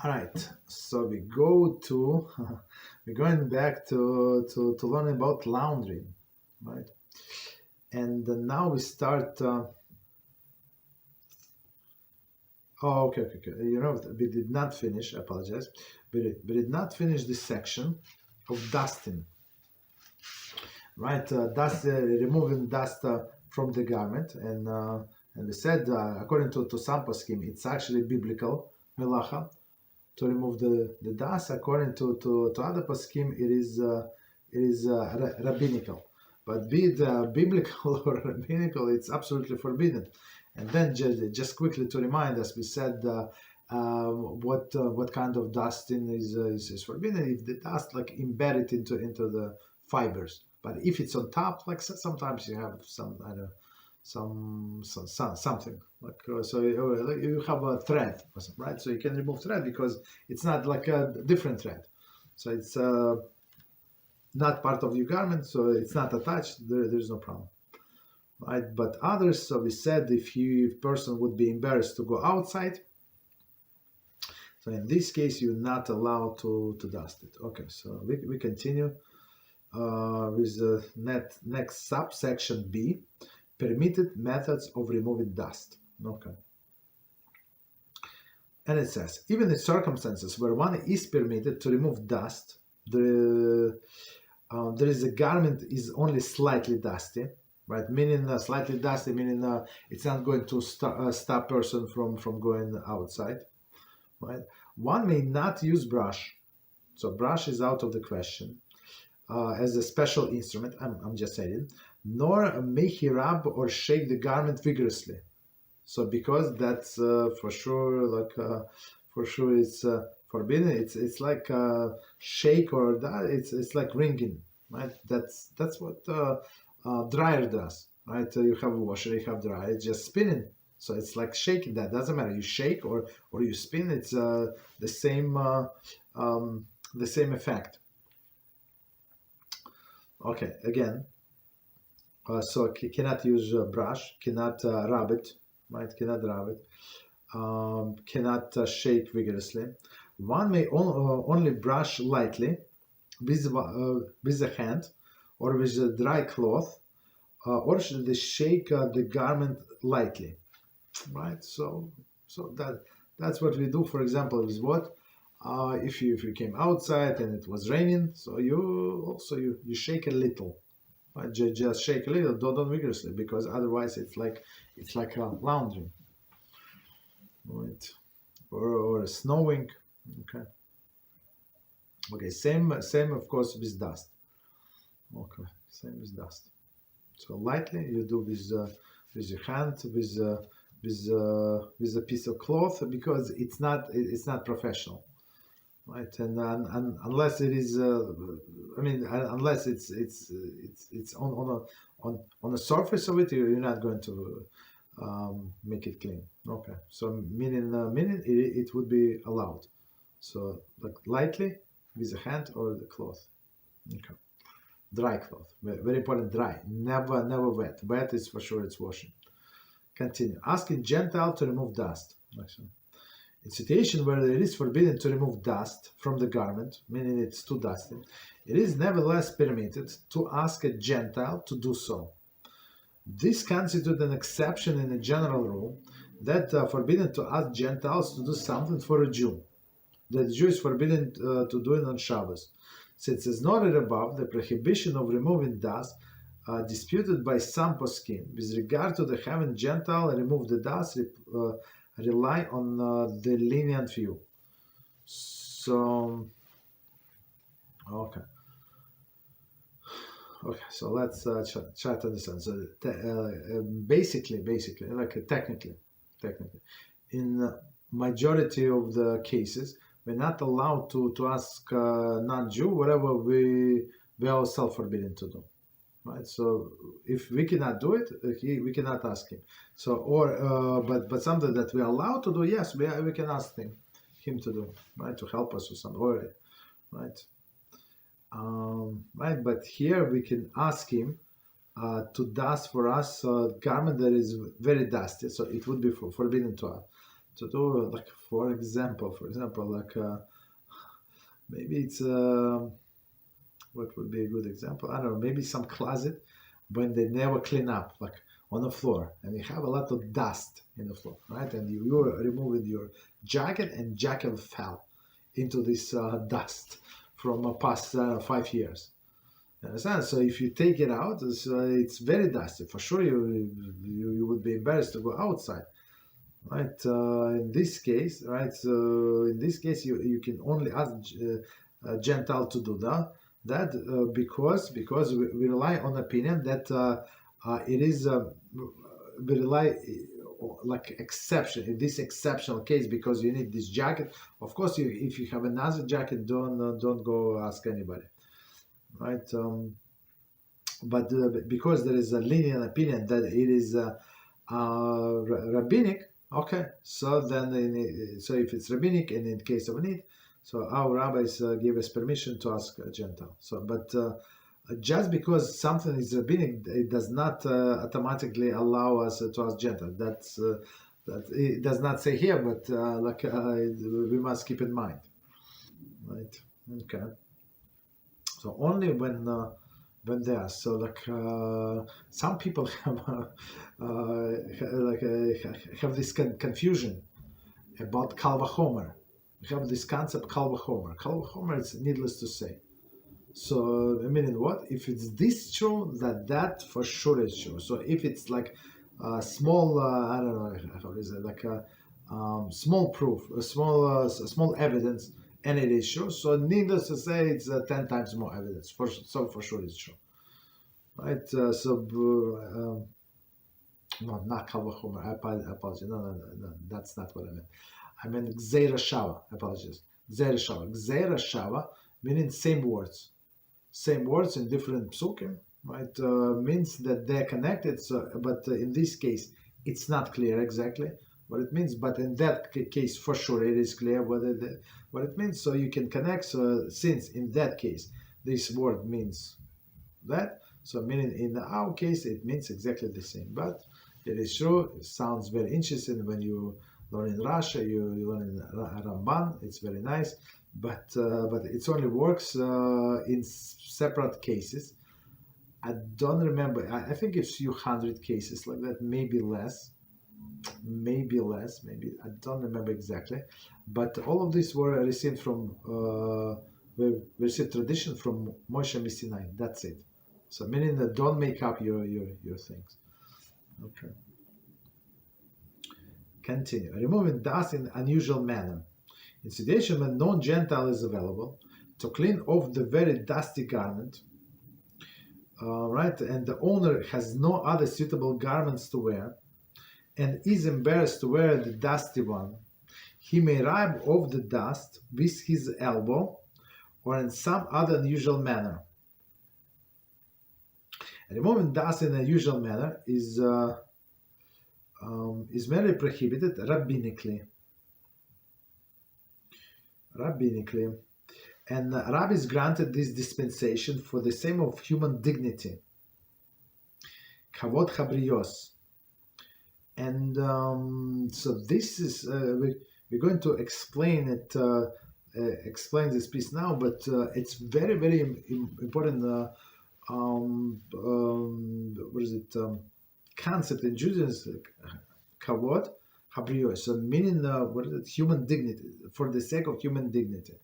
All right, so we're going back to learn about laundry, right? And now we start. Okay. We did not finish. I apologize. We did not finish this section of dusting, right? Removing dust from the garment, and we said according to some poskim, it's actually biblical melacha to remove the dust. According to other poskim, it is rabbinical. But be it biblical or rabbinical, it's absolutely forbidden. And then just quickly to remind us, we said what kind of dusting is forbidden if the dust like embedded into the fibers. But if it's on top, like sometimes you have some I don't know, something like so you have a thread, right? So you can remove thread because it's not like a different thread, so it's not part of your garment, so it's not attached. There's no problem, right? But others, so we said if person would be embarrassed to go outside, so in this case you're not allowed to dust it. Okay, so we continue with the next subsection B. Permitted methods of removing dust. Okay. And it says, even in circumstances where one is permitted to remove dust, there is a garment is only slightly dusty, right? Meaning slightly dusty, meaning it's not going to stop person from going outside, right? One may not use brush, so brush is out of the question. As a special instrument, I'm just saying, nor may he rub or shake the garment vigorously. So because that's for sure, it's forbidden. It's like shake or that. It's like ringing, right? That's what dryer does, right? You have a washer, you have dryer, it's just spinning. So it's like shaking. That doesn't matter. You shake or you spin. It's the same effect. Okay, again, so cannot use brush, cannot rub it, right? Cannot rub it, cannot shake vigorously. One may only brush lightly with the hand or with a dry cloth, or should they shake the garment lightly, right? So that's what we do. For example, is what if you came outside and it was raining, so you shake a little, right? Just shake a little, don't vigorously, because otherwise it's like a laundry, right? Or snowing. Okay, same of course with dust. Okay, same with dust. So lightly you do with your hand, with a piece of cloth, because it's not professional. Right, and unless it is, unless it's on the surface of it, you're not going to make it clean. Okay, so meaning it would be allowed. So like lightly with the hand or the cloth. Okay, dry cloth, very important. Dry, never wet. Wet is for sure it's washing. Continue. Asking Gentile to remove dust. Actually. In situation where it is forbidden to remove dust from the garment, meaning it's too dusty, it is nevertheless permitted to ask a Gentile to do so. This constitutes an exception in a general rule that forbidden to ask Gentiles to do something for a Jew. That the Jew is forbidden to do it on Shabbos. Since as noted above, the prohibition of removing dust disputed by some poskim with regard to the having Gentile remove the dust rely on the lenient view. So, okay, so let's try to understand. So, basically, like technically, in majority of the cases, we're not allowed to ask non-Jew whatever we ourselves forbidden to do. Right, so if we cannot do it, we cannot ask him. So, or but something that we are allowed to do, yes, we can ask him to do, right, to help us with some, or right, right. But here we can ask him to dust for us a garment that is very dusty, so it would be forbidden to to do, like, for example, like, maybe it's what would be a good example? I don't know, maybe some closet when they never clean up, like on the floor, and you have a lot of dust in the floor, right? And you're removing your jacket, and jacket fell into this dust from past 5 years. You understand? So if you take it out, it's very dusty. For sure, you would be embarrassed to go outside, right? In this case, right? So in this case, you can only ask a Gentile to do that because we rely on opinion that it is we rely like exception in this exceptional case because you need this jacket. Of course, if you have another jacket, don't go ask anybody, right? But because there is a lenient opinion that it is rabbinic, okay. So then, so if it's rabbinic and in case of need, so our rabbis give us permission to ask a Gentile. So, but just because something is rabbinic, it does not automatically allow us to ask Gentile. That it does not say here, but we must keep in mind, right? Okay. So only when they are, so like some people have this confusion about Kal Vachomer. We have this concept Kal Vachomer. Kal Vachomer, it's needless to say. So meaning what? If it's this true, that for sure is true. So if it's like small, I don't know how is it, like a small proof, a small evidence, and it is true. So needless to say, it's 10 times more evidence. For sure it's true, right? No, not Kal Vachomer. I apologize. No, that's not what I meant. I meant Gzeira Shava. Apologies. Gzeira Shava. Gzeira Shava meaning same words in different psukim, right? Means that they're connected. So, but in this case, it's not clear exactly what it means. But in that case, for sure, it is clear what it means. So you can connect. So since in that case, this word means that, so meaning in our case, it means exactly the same. But it is true. It sounds very interesting when you learn in Russia. You learn in Ramban. It's very nice. But it only works in separate cases. I don't remember. I think it's few hundred cases like that, maybe less. Maybe I don't remember exactly. But all of these were received from we received tradition from Moshe Sinai. That's it. So meaning that don't make up your things. Okay. Continue. Removing dust in unusual manner. In situation when no Gentile is available, to clean off the very dusty garment, right, and the owner has no other suitable garments to wear, and is embarrassed to wear the dusty one, he may rub off the dust with his elbow or in some other unusual manner. Removing dust in a usual manner is merely prohibited rabbinically. And rabbis granted this dispensation for the sake of human dignity, kavod chabrios. And so this is we're going to explain it, explain this piece now, but it's very, very important. What is it? Concept in Judaism, kavod chabrios. So meaning what is it? Human dignity, for the sake of human dignity.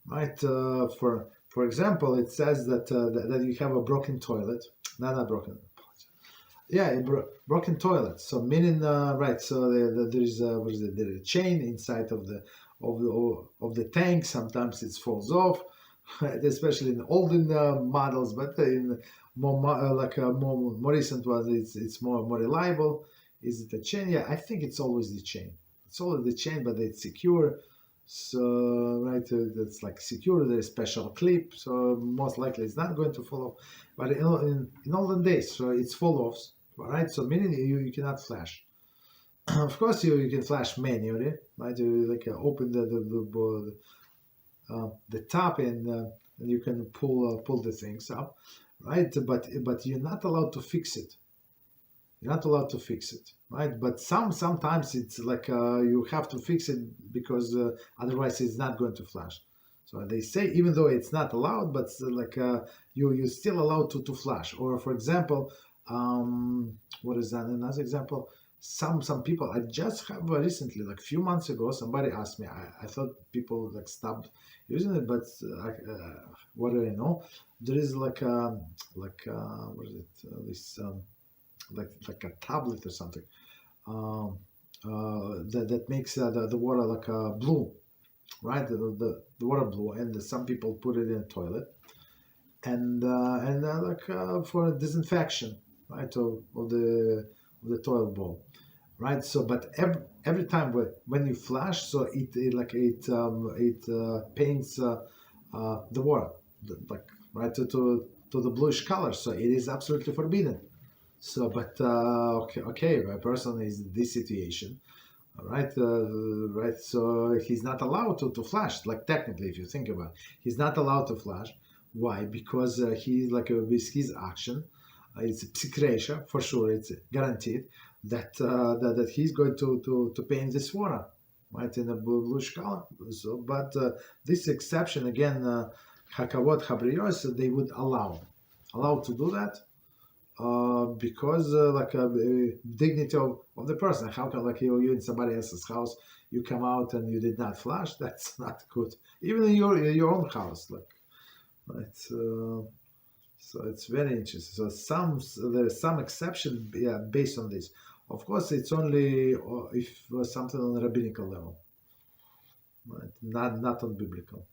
Right, for example, it says that you have a broken toilet, not broken, yeah, broken toilet. So meaning, right? So there is what is it? There is a chain inside of the tank. Sometimes it falls off, especially in olden models, but in more more recent ones, it's more reliable. Is it a chain? Yeah, I think it's always the chain. It's always the chain, but it's secure. So right, that's like secure. There's special clip, so most likely it's not going to fall off. But in olden days, so it's fall offs, right? So meaning you cannot flash. Of course, you can flash manually, right? You open the top and you can pull the things up, right? But you're not allowed to fix it. You're not allowed to fix it, right? But sometimes it's like you have to fix it because otherwise it's not going to flash. So they say even though it's not allowed, but like you're still allowed to flash. Or for example, what is that? Another example. Some people I just have recently, like a few months ago, somebody asked me. I thought people like stopped using it, but what do I know? There is like what is it? This like a tablet or something that makes the water like blue, right? The water blue, and some people put it in a toilet and for disinfection, right, of the toilet bowl, right? So, but every time when you flash, so it paints the water, like right to the bluish color. So it is absolutely forbidden. So, but okay, a person is in this situation, all right, right. So he's not allowed to flash. Like technically, if you think about it, he's not allowed to flash. Why? Because he's like with his action, it's a psikresha for sure. It's guaranteed that he's going to paint this water, right, in a bluish color. So, but this exception again, hakavot habrios, they would allow to do that because dignity of the person. How can like you in somebody else's house, you come out and you did not flash? That's not good. Even in your own house, like right. So it's very interesting. So there's some exception, yeah, based on this. Of course, it's only if something on a rabbinical level, right? Not on biblical,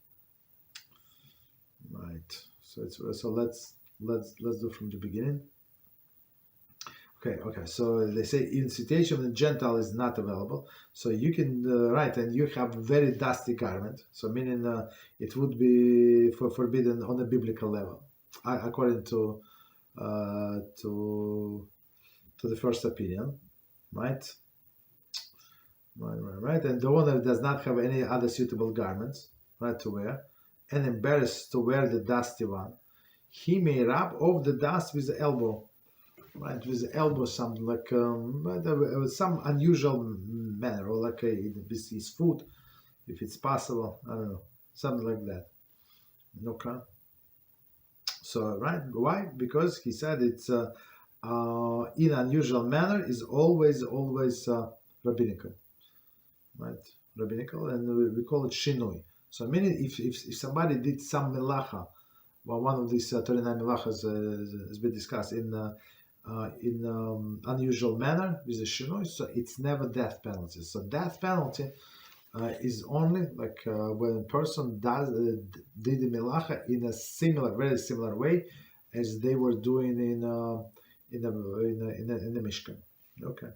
right? So let's do from the beginning. Okay. So they say in situation when Gentile is not available, so you can write and you have very dusty garment. So meaning it would be forbidden on a biblical level, according to the first opinion, right? Right. And the owner does not have any other suitable garments, right, to wear, and embarrassed to wear the dusty one, he may rub off the dust with the elbow. Right, with the elbow, something like some unusual manner, or like with his foot, if it's possible. I don't know, something like that. Okay. So right, why? Because he said it's in unusual manner is always rabbinical, right? Rabbinical, and we call it shinoi. So meaning if somebody did some melacha, well, one of these 39 melachas has been discussed in unusual manner with a shinoi, so it's never death penalty. So death penalty is only like when a person did the melacha in a very similar way as they were doing in the Mishkan. Okay.